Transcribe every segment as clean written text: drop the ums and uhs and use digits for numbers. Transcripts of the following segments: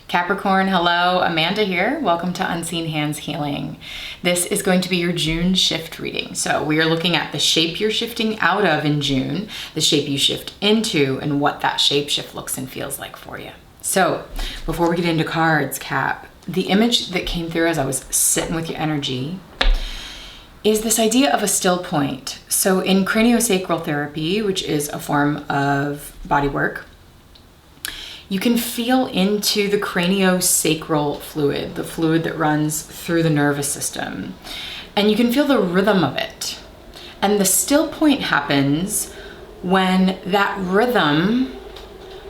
Capricorn, hello, Amanda here. Welcome to Unseen Hands Healing. This is going to be your June shift reading. So we are looking at the shape you're shifting out of in June, the shape you shift into, and what that shape shift looks and feels like for you. So before we get into cards, Cap, the image that came through as I was sitting with your energy is this idea of a still point. So in craniosacral therapy, which is a form of body work, you can feel into the craniosacral fluid, the fluid that runs through the nervous system, and you can feel the rhythm of it. And the still point happens when that rhythm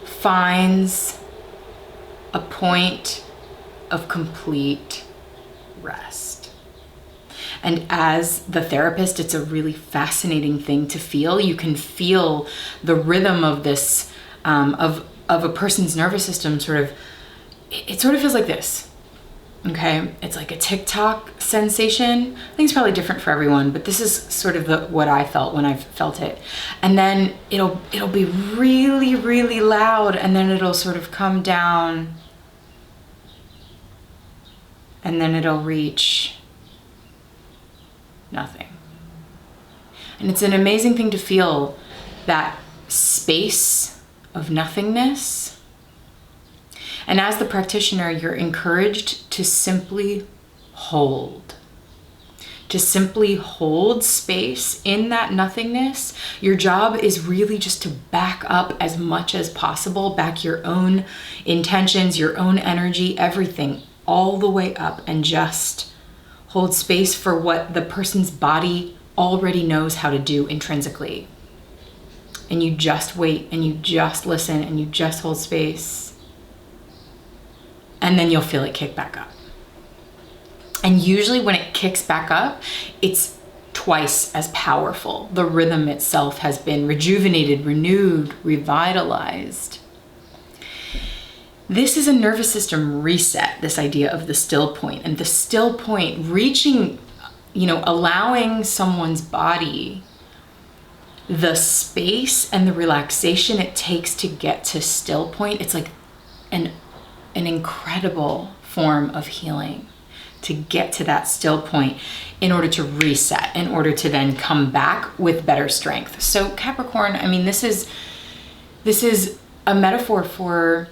finds a point of complete rest. And as the therapist, it's a really fascinating thing to feel. You can feel the rhythm of this, of a person's nervous system it sort of feels like this, okay? It's like a tick-tock sensation. I think it's probably different for everyone, but this is sort of what I felt when I felt it. And then it'll be really, really loud, and then it'll sort of come down, and then it'll reach nothing. And it's an amazing thing to feel that space of nothingness. And as the practitioner, you're encouraged to simply hold. To simply hold space in that nothingness. Your job is really just to back up as much as possible, back your own intentions, your own energy, everything, all the way up, and just hold space for what the person's body already knows how to do intrinsically. And you just wait, and you just listen, and you just hold space. And then you'll feel it kick back up. And usually when it kicks back up, it's twice as powerful. The rhythm itself has been rejuvenated, renewed, revitalized. This is a nervous system reset, this idea of the still point. And the still point reaching, allowing someone's body the space and the relaxation it takes to get to still point. It's like an incredible form of healing to get to that still point in order to reset, in order to then come back with better strength. So Capricorn, this is a metaphor for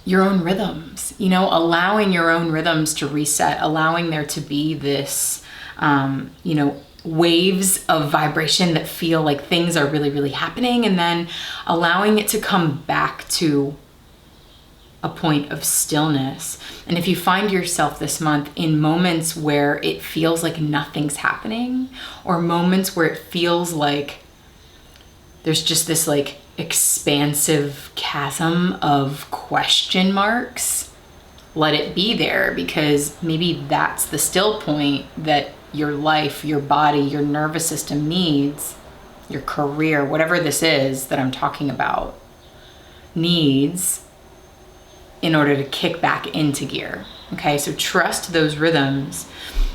your own rhythms, allowing your own rhythms to reset, allowing there to be this, waves of vibration that feel like things are really, really happening, and then allowing it to come back to a point of stillness. And if you find yourself this month in moments where it feels like nothing's happening, or moments where it feels like there's just this like expansive chasm of question marks, let it be there, because maybe that's the still point that your life, your body, your nervous system needs, your career, whatever this is that I'm talking about, needs in order to kick back into gear. Okay, so trust those rhythms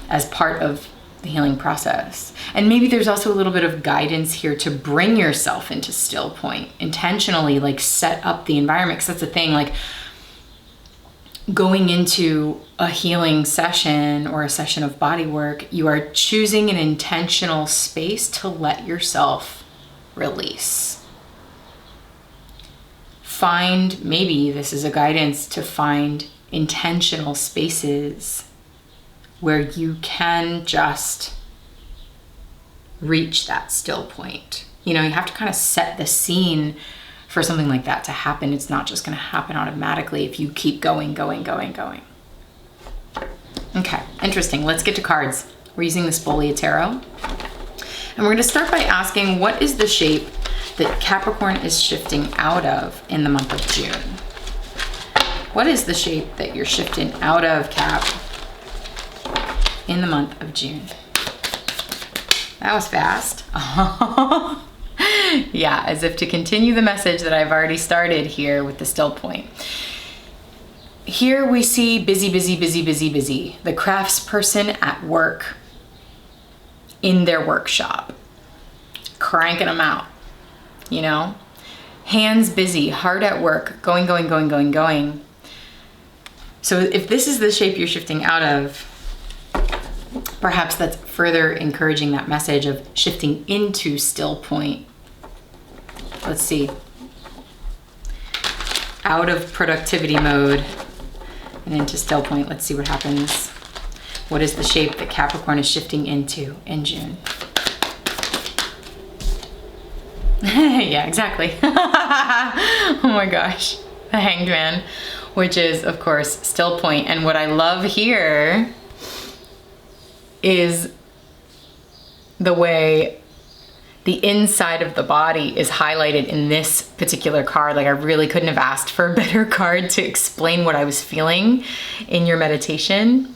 as part of the healing process. And maybe there's also a little bit of guidance here to bring yourself into still point, intentionally, like set up the environment, because that's the thing, like going into a healing session or a session of body work, you are choosing an intentional space to let yourself release. Maybe this is a guidance to find intentional spaces where you can just reach that still point. You have to kind of set the scene for something like that to happen. It's not just going to happen automatically if you keep going. Okay, interesting. Let's get to cards. We're using the Spolia Tarot. And we're going to start by asking, what is the shape that Capricorn is shifting out of in the month of June? What is the shape that you're shifting out of, Cap, in the month of June? That was fast. Yeah, as if to continue the message that I've already started here with the still point. Here we see busy. The craftsperson at work in their workshop, cranking them out, hands busy, hard at work, going. So if this is the shape you're shifting out of, perhaps that's further encouraging that message of shifting into still point. Let's see. Out of productivity mode and into still point. Let's see what happens. What is the shape that Capricorn is shifting into in June? Yeah, exactly. Oh my gosh. The Hanged Man, which is, of course, still point. And what I love here is the way the inside of the body is highlighted in this particular card. Like, I really couldn't have asked for a better card to explain what I was feeling in your meditation.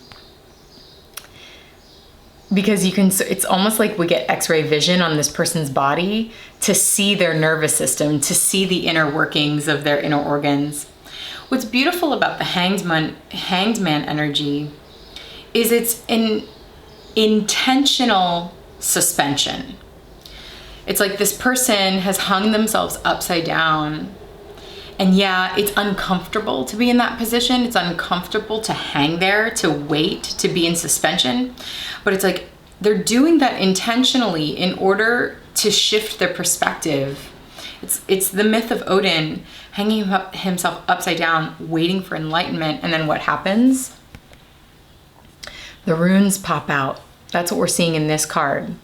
Because you can, it's almost like we get X-ray vision on this person's body to see their nervous system, to see the inner workings of their inner organs. What's beautiful about the Hanged Man energy is it's an intentional suspension. It's like this person has hung themselves upside down. And yeah, it's uncomfortable to be in that position. It's uncomfortable to hang there, to wait, to be in suspension. But it's like they're doing that intentionally in order to shift their perspective. It's the myth of Odin hanging himself upside down, waiting for enlightenment. And then what happens? The runes pop out. That's what we're seeing in this card.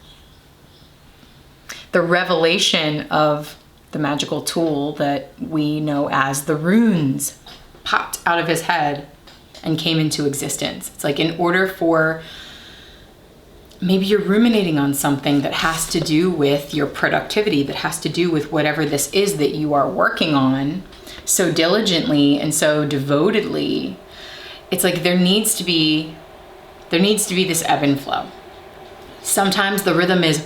The revelation of the magical tool that we know as the runes popped out of his head and came into existence. It's like, in order for, maybe you're ruminating on something that has to do with your productivity, that has to do with whatever this is that you are working on so diligently and so devotedly. It's like there needs to be this ebb and flow. Sometimes the rhythm is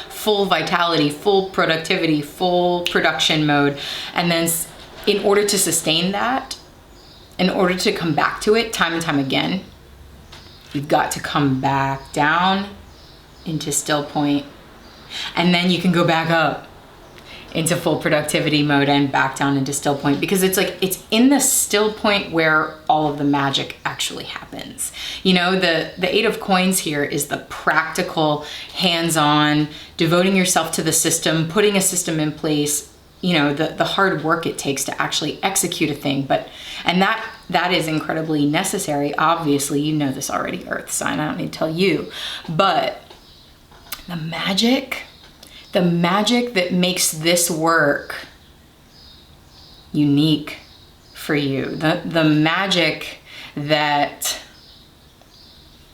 full vitality, full productivity, full production mode. And then in order to sustain that, in order to come back to it time and time again, you've got to come back down into still point. And then you can go back up into full productivity mode and back down into still point, because it's like, it's in the still point where all of the magic actually happens. You know, the Eight of Coins here is the practical, hands-on, devoting yourself to the system, putting a system in place, you know, the hard work it takes to actually execute a thing. And that is incredibly necessary. Obviously, you know this already, Earth sign, I don't need to tell you. But the magic that makes this work unique for you, the magic that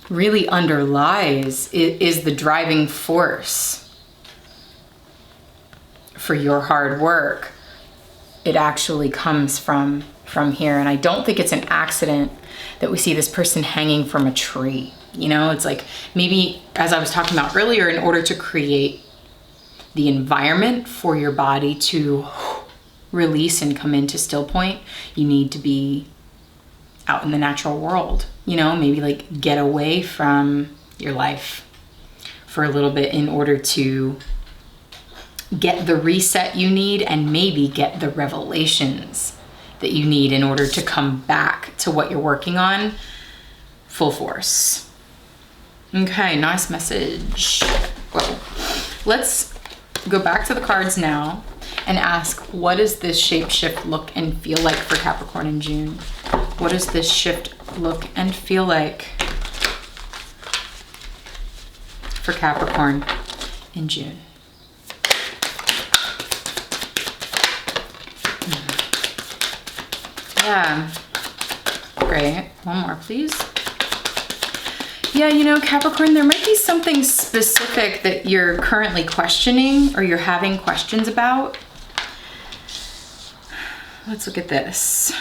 really underlies is the driving force for your hard work. It actually comes from here. And I don't think it's an accident that we see this person hanging from a tree. You know, it's like, maybe, as I was talking about earlier, in order to create the environment for your body to release and come into still point, you need to be out in the natural world. You know, maybe like get away from your life for a little bit in order to get the reset you need, and maybe get the revelations that you need in order to come back to what you're working on full force. Okay, nice message. Whoa. Let's go back to the cards now and ask, what does this shape shift look and feel like for Capricorn in June? What does this shift look and feel like for Capricorn in June? Yeah, great. One more, please. Yeah, you know, Capricorn, there might be something specific that you're currently questioning or you're having questions about. Let's look at this.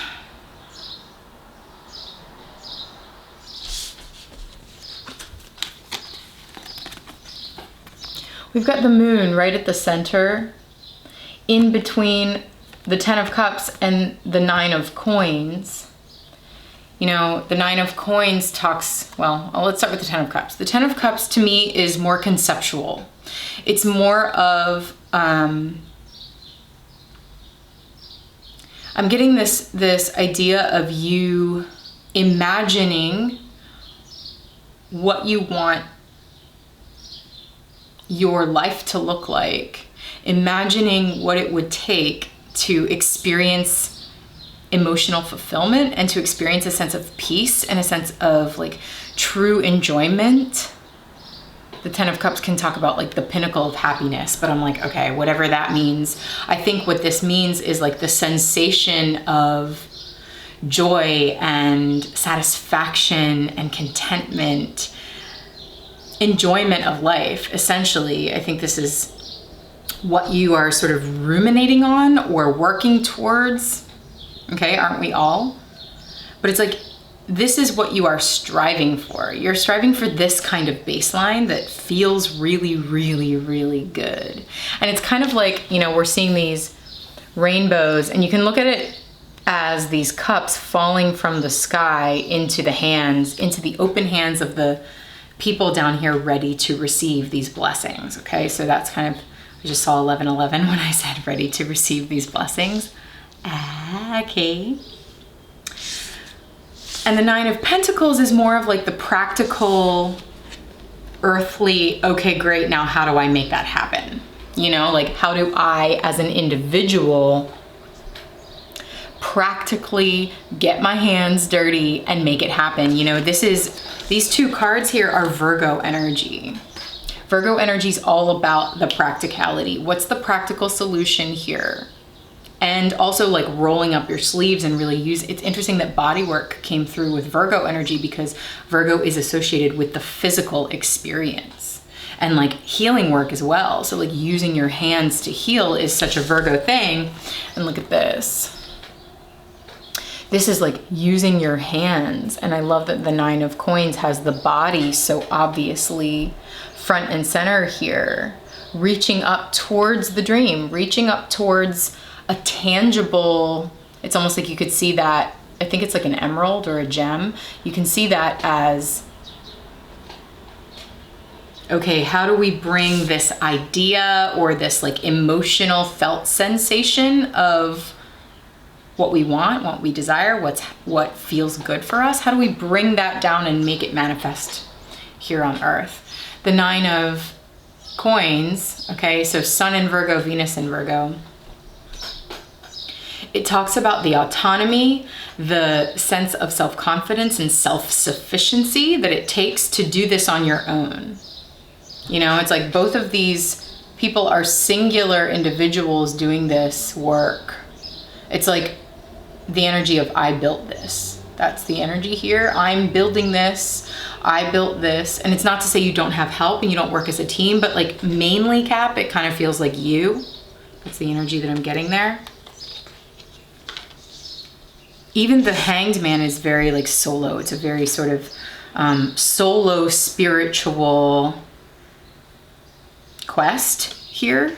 We've got the moon right at the center, in between the 10 of Cups and the 9 of Coins. You know, the 9 of Coins talks, well, let's start with the 10 of Cups. The 10 of Cups to me is more conceptual. It's more of I'm getting this idea of you imagining what you want your life to look like, imagining what it would take to experience emotional fulfillment and to experience a sense of peace and a sense of like true enjoyment. The Ten of Cups can talk about like the pinnacle of happiness, but I'm like, okay, whatever that means. I think what this means is like the sensation of joy and satisfaction and contentment, enjoyment of life. Essentially, I think this is what you are sort of ruminating on or working towards. Okay, aren't we all? But it's like, this is what you are striving for. You're striving for this kind of baseline that feels really, really, really good. And it's kind of like, you know, we're seeing these rainbows, and you can look at it as these cups falling from the sky into the hands, into the open hands of the people down here ready to receive these blessings. Okay, so that's kind of, I just saw 1111 when I said ready to receive these blessings. Okay. And the Nine of Pentacles is more of like the practical, earthly, okay, great, now how do I make that happen? You know, like how do I as an individual practically get my hands dirty and make it happen? You know, these two cards here are Virgo energy. Virgo energy is all about the practicality. What's the practical solution here? And also like rolling up your sleeves and really it's interesting that body work came through with Virgo energy, because Virgo is associated with the physical experience and like healing work as well. So like using your hands to heal is such a Virgo thing. And look at this. This is like using your hands. And I love that the Nine of Coins has the body so obviously front and center here, reaching up towards the dream, reaching up towards a tangible, it's almost like you could see that, I think it's like an emerald or a gem. You can see that as, okay, how do we bring this idea or this like emotional felt sensation of what we want, what we desire, what feels good for us? How do we bring that down and make it manifest here on earth? The Nine of Coins, okay, so Sun in Virgo, Venus in Virgo. It talks about the autonomy, the sense of self-confidence and self-sufficiency that it takes to do this on your own. You know, it's like both of these people are singular individuals doing this work. It's like the energy of I built this. That's the energy here. I'm building this. I built this. And it's not to say you don't have help and you don't work as a team, but like mainly, Cap, it kind of feels like you. That's the energy that I'm getting there. Even the Hanged Man is very like solo. It's a very sort of solo spiritual quest here.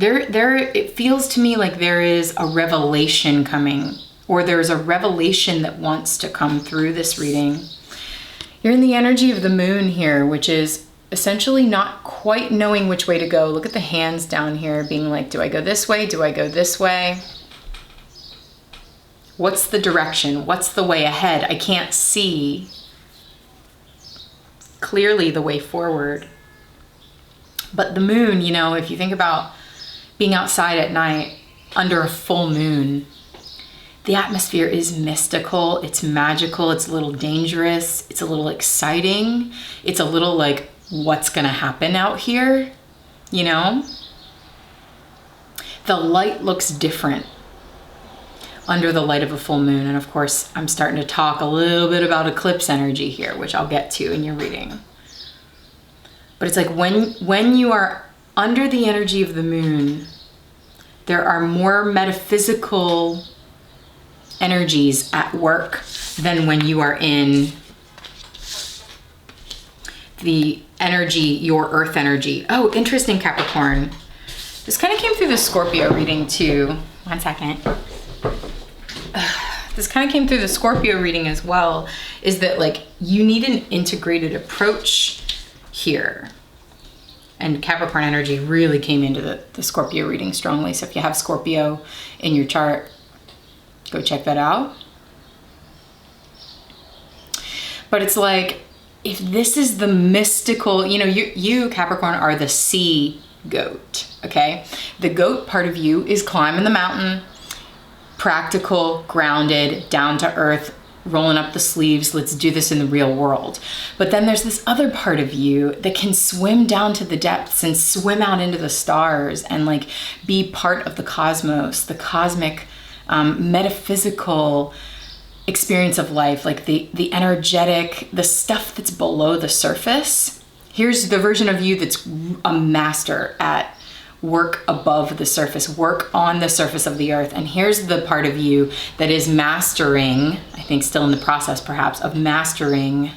It feels to me like there is a revelation coming, or there's a revelation that wants to come through this reading. You're in the energy of the moon here, which is essentially not quite knowing which way to go. Look at the hands down here being like, do I go this way? Do I go this way? What's the direction? What's the way ahead? I can't see clearly the way forward. But the moon, you know, if you think about being outside at night under a full moon, the atmosphere is mystical, it's magical, it's a little dangerous, it's a little exciting, it's a little like, what's gonna happen out here, you know? The light looks different under the light of a full moon. And of course, I'm starting to talk a little bit about eclipse energy here, which I'll get to in your reading. But it's like when you are under the energy of the moon, there are more metaphysical energies at work than when you are in the energy, your earth energy. Oh, interesting, Capricorn. This kind of came through the Scorpio reading too. One second. This kind of came through the Scorpio reading as well, is that like you need an integrated approach here. and Capricorn energy really came into the Scorpio reading strongly. So if you have Scorpio in your chart, go check that out. But it's like, if this is the mystical, you know, you Capricorn are the sea goat, okay? The goat part of you is climbing the mountain, practical, grounded, down to earth, rolling up the sleeves, let's do this in the real world. But then there's this other part of you that can swim down to the depths and swim out into the stars and like be part of the cosmos, the cosmic, metaphysical experience of life, like the energetic, the stuff that's below the surface. Here's the version of you that's a master at work above the surface, work on the surface of the earth. And here's the part of you that is mastering, I think still in the process perhaps, of mastering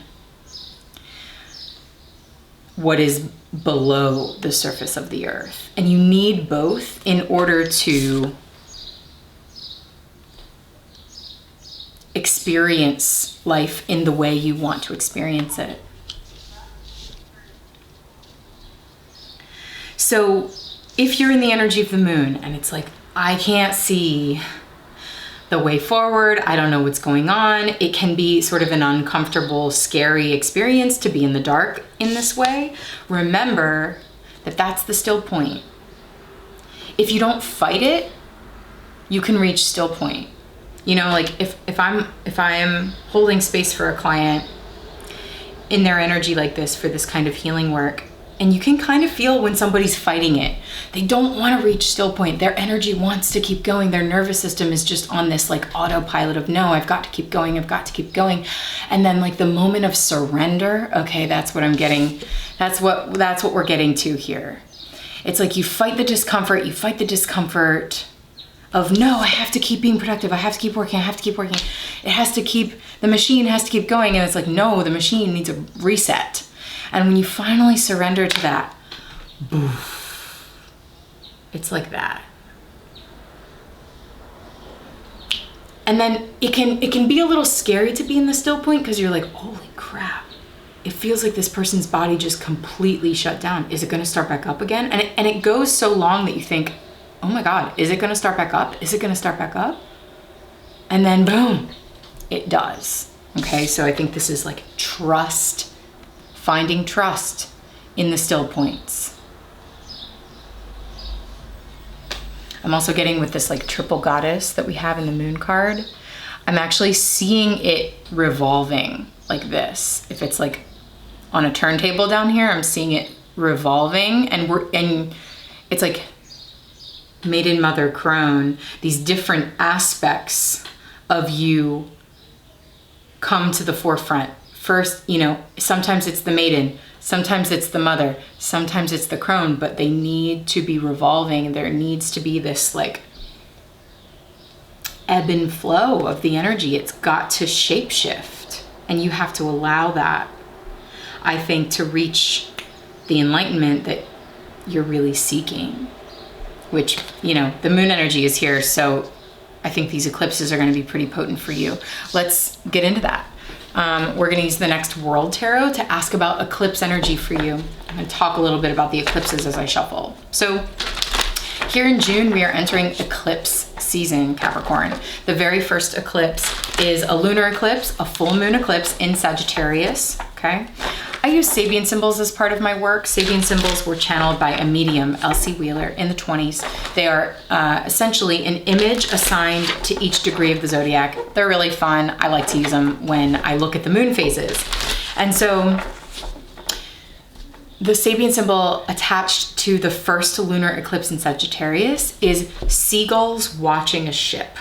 what is below the surface of the earth. And you need both in order to experience life in the way you want to experience it. So if you're in the energy of the moon and it's like, I can't see the way forward, I don't know what's going on, it can be sort of an uncomfortable, scary experience to be in the dark in this way. Remember that that's the still point. If you don't fight it, you can reach still point. You know, like if I'm holding space for a client in their energy like this for this kind of healing work, and you can kind of feel when somebody's fighting it. They don't want to reach still point. Their energy wants to keep going. Their nervous system is just on this like autopilot of, no, I've got to keep going. I've got to keep going. And then like the moment of surrender, okay, that's what I'm getting. That's what we're getting to here. It's like you fight the discomfort. You fight the discomfort of, no, I have to keep being productive. I have to keep working. I have to keep working. The machine has to keep going. And it's like, no, the machine needs a reset. And when you finally surrender to that, boof, it's like that. And then it can be a little scary to be in the still point because you're like, holy crap. It feels like this person's body just completely shut down. Is it going to start back up again? And it goes so long that you think, oh my God, is it going to start back up? Is it going to start back up? And then boom, it does. Okay, so I think this is like trust. Finding trust in the still points. I'm also getting with this like triple goddess that we have in the moon card. I'm actually seeing it revolving like this. If it's like on a turntable down here, I'm seeing it revolving and it's like maiden, mother, crone. These different aspects of you come to the forefront. First, you know, sometimes it's the maiden, sometimes it's the mother, sometimes it's the crone, but they need to be revolving. There needs to be this like ebb and flow of the energy. It's got to shapeshift, and you have to allow that, I think, to reach the enlightenment that you're really seeking, which, you know, the moon energy is here. So I think these eclipses are going to be pretty potent for you. Let's get into that. We're going to use the next World Tarot to ask about eclipse energy for you. I'm going to talk a little bit about the eclipses as I shuffle. So here in June, we are entering eclipse season, Capricorn. The very first eclipse is a lunar eclipse, a full moon eclipse in Sagittarius, okay? I use Sabian symbols as part of my work. Sabian symbols were channeled by a medium, Elsie Wheeler, in the 20s. They are essentially an image assigned to each degree of the zodiac. They're really fun. I like to use them when I look at the moon phases. And so the Sabian symbol attached to the first lunar eclipse in Sagittarius is seagulls watching a ship.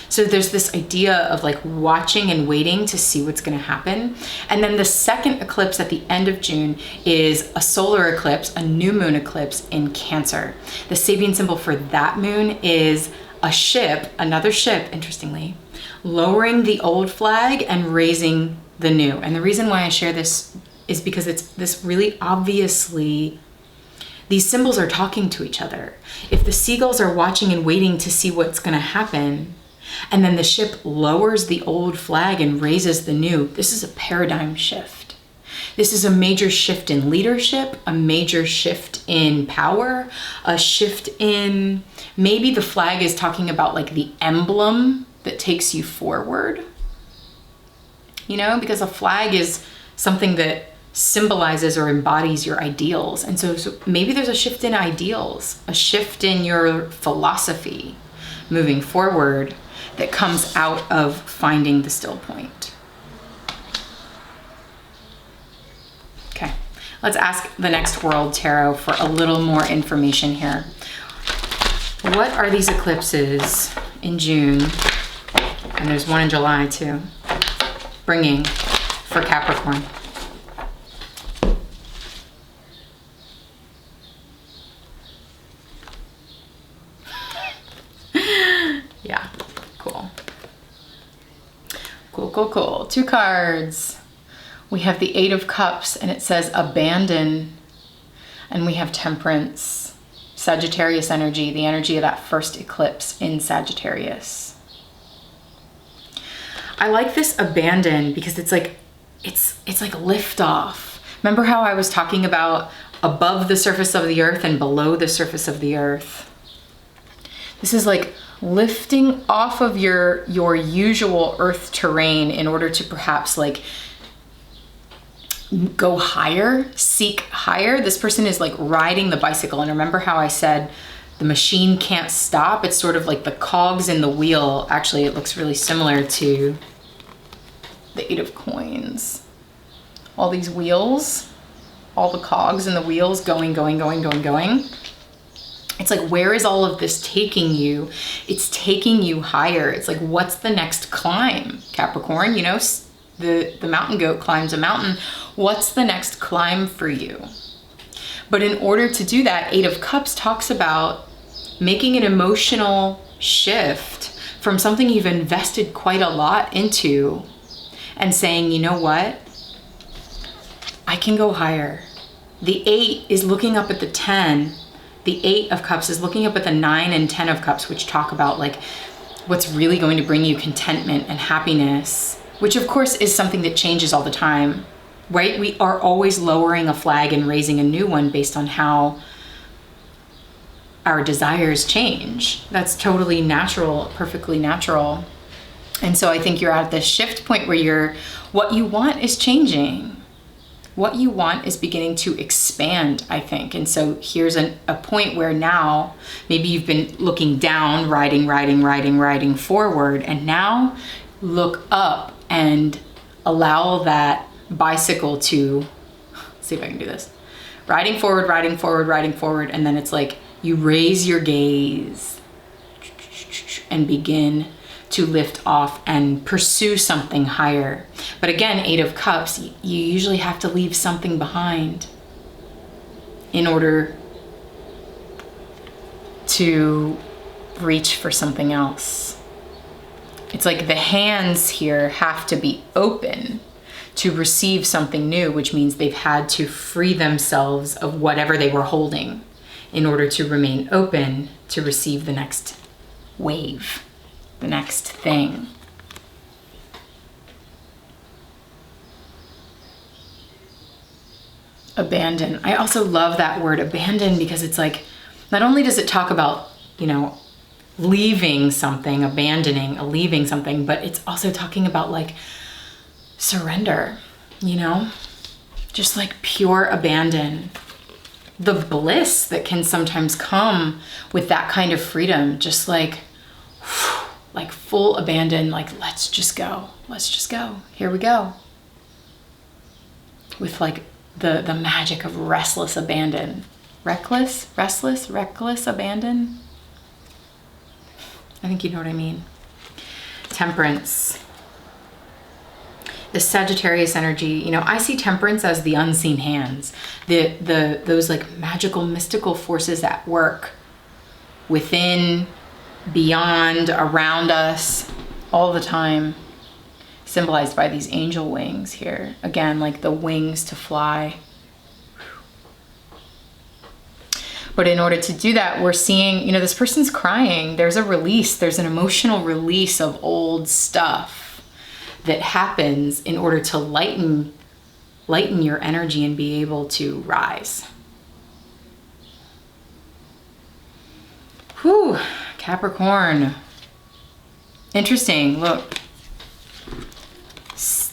So there's this idea of like watching and waiting to see what's going to happen. And then the second eclipse at the end of June is a solar eclipse, a new moon eclipse in Cancer. The Sabian symbol for that moon is a ship, another ship, interestingly, lowering the old flag and raising the new. And the reason why I share this is because it's this really obviously, these symbols are talking to each other. If the seagulls are watching and waiting to see what's going to happen, and then the ship lowers the old flag and raises the new, this is a paradigm shift. This is a major shift in leadership, a major shift in power, a shift in, maybe the flag is talking about like the emblem that takes you forward. You know, because a flag is something that symbolizes or embodies your ideals. And so maybe there's a shift in ideals, a shift in your philosophy moving forward that comes out of finding the still point. Okay, let's ask the next World Tarot for a little more information here. What are these eclipses in June, and there's one in July too, bringing for Capricorn? Yeah, cool. Cool. 2 cards. We have the 8 of Cups, and it says abandon. And we have Temperance, Sagittarius energy, the energy of that first eclipse in Sagittarius. I like this abandon because it's like lift off. Remember how I was talking about above the surface of the earth and below the surface of the earth? This is like lifting off of your usual earth terrain in order to perhaps like go higher, seek higher. This person is like riding the bicycle. And remember how I said the machine can't stop? It's sort of like the cogs in the wheel. Actually, it looks really similar to the 8 of Coins. All these wheels, all the cogs in the wheels going. It's like, where is all of this taking you? It's taking you higher. It's like, what's the next climb, Capricorn? You know, the mountain goat climbs a mountain. What's the next climb for you? But in order to do that, 8 of Cups talks about making an emotional shift from something you've invested quite a lot into and saying, you know what? I can go higher. The 8 is looking up at the 10. The 8 of Cups is looking up at the 9 and 10 of Cups, which talk about like what's really going to bring you contentment and happiness, which of course is something that changes all the time, right? We are always lowering a flag and raising a new one based on how our desires change. That's totally natural, perfectly natural. And so I think you're at this shift point where what you want is changing. What you want is beginning to expand, I think. And so here's a point where now maybe you've been looking down, riding forward, and now look up and allow that bicycle to, see if I can do this, riding forward, and then it's like you raise your gaze and begin to lift off and pursue something higher. But again, 8 of Cups, you usually have to leave something behind in order to reach for something else. It's like the hands here have to be open to receive something new, which means they've had to free themselves of whatever they were holding in order to remain open to receive the next wave, the next thing. Abandon. I also love that word abandon because it's like, not only does it talk about, you know, leaving something, leaving something, but it's also talking about like surrender, you know, just like pure abandon. The bliss that can sometimes come with that kind of freedom, just like full abandon, like let's just go, here we go. With like the magic of restless abandon. Reckless abandon. I think you know what I mean. Temperance. The Sagittarius energy, you know, I see Temperance as the unseen hands, those like magical, mystical forces at work within, beyond, around us, all the time, symbolized by these angel wings here. Again, like the wings to fly. But in order to do that, we're seeing, you know, this person's crying. There's a release, there's an emotional release of old stuff that happens in order to lighten lighten your energy and be able to rise. Whew, Capricorn. Interesting, look.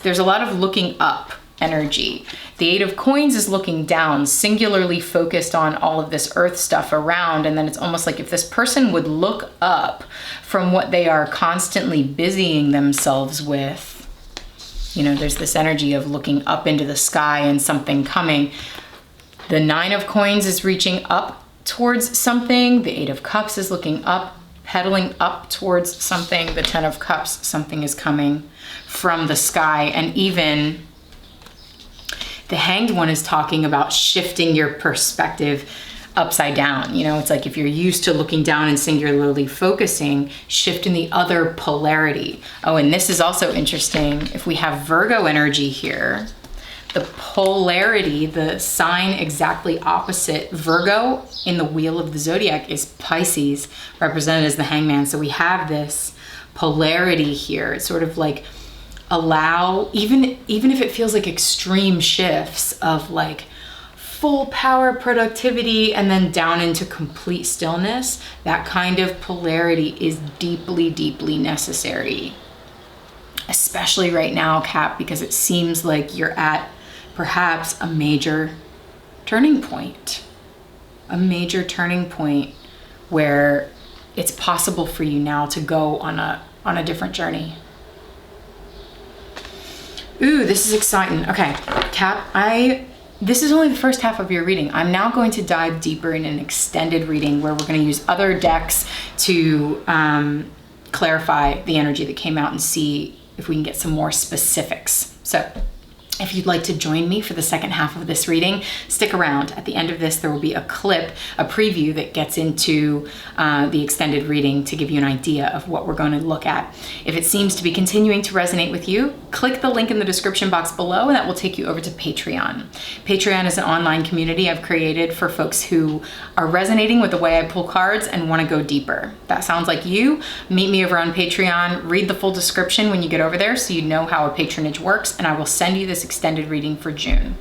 There's a lot of looking up energy. The Eight of Coins is looking down, singularly focused on all of this earth stuff around. And then it's almost like if this person would look up from what they are constantly busying themselves with, you know, there's this energy of looking up into the sky and something coming. The Nine of Coins is reaching up towards something. The Eight of Cups is looking up, pedaling up towards something. The Ten of Cups, something is coming from the sky. And even the Hanged One is talking about shifting your perspective upside down. You know, it's like if you're used to looking down and singularly focusing, shift in the other polarity. Oh, and this is also interesting. If we have Virgo energy here, the polarity, the sign exactly opposite Virgo in the wheel of the zodiac is Pisces, represented as the Hangman. So we have this polarity here. It's sort of like allow, even if it feels like extreme shifts of like full power productivity and then down into complete stillness, that kind of polarity is deeply, deeply necessary. Especially right now, Cap, because it seems like you're at perhaps a major turning point. A major turning point where it's possible for you now to go on a different journey. Ooh, this is exciting. Okay, Cap, this is only the first half of your reading. I'm now going to dive deeper in an extended reading where we're going to use other decks to clarify the energy that came out and see if we can get some more specifics. So if you'd like to join me for the second half of this reading, stick around. At the end of this, there will be a clip, a preview that gets into the extended reading to give you an idea of what we're going to look at. If it seems to be continuing to resonate with you, click the link in the description box below and that will take you over to Patreon. Patreon is an online community I've created for folks who are resonating with the way I pull cards and want to go deeper. That sounds like you. Meet me over on Patreon. Read the full description when you get over there so you know how a patronage works, and I will send you this extended reading for June.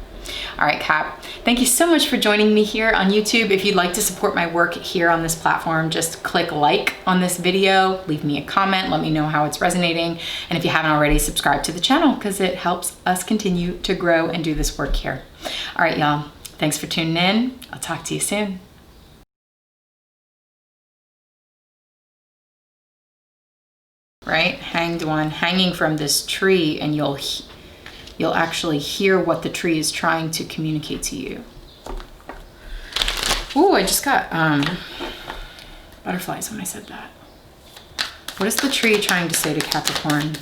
All right, Cap, thank you so much for joining me here on YouTube. If you'd like to support my work here on this platform, just click like on this video, leave me a comment, let me know how it's resonating. And if you haven't already, subscribe to the channel because it helps us continue to grow and do this work here. All right, y'all, thanks for tuning in. I'll talk to you soon. Right, Hanged One, hanging from this tree, and you'll actually hear what the tree is trying to communicate to you. Ooh, I just got butterflies when I said that. What is the tree trying to say to Capricorn?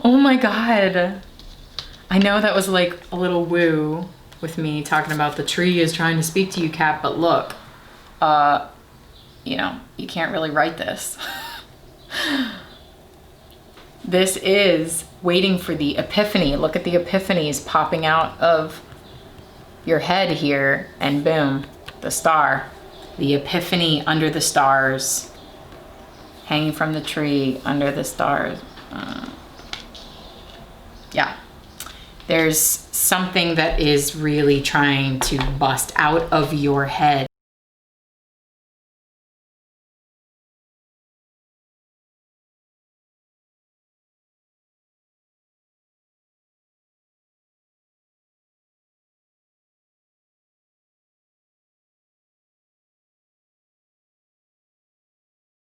Oh my God. I know that was like a little woo with me talking about the tree is trying to speak to you, Cap, but look, you know, you can't really write this. This is waiting for the epiphany. Look at the epiphanies popping out of your head here, and boom, the star. The epiphany under the stars, hanging from the tree under the stars. Yeah, there's something that is really trying to bust out of your head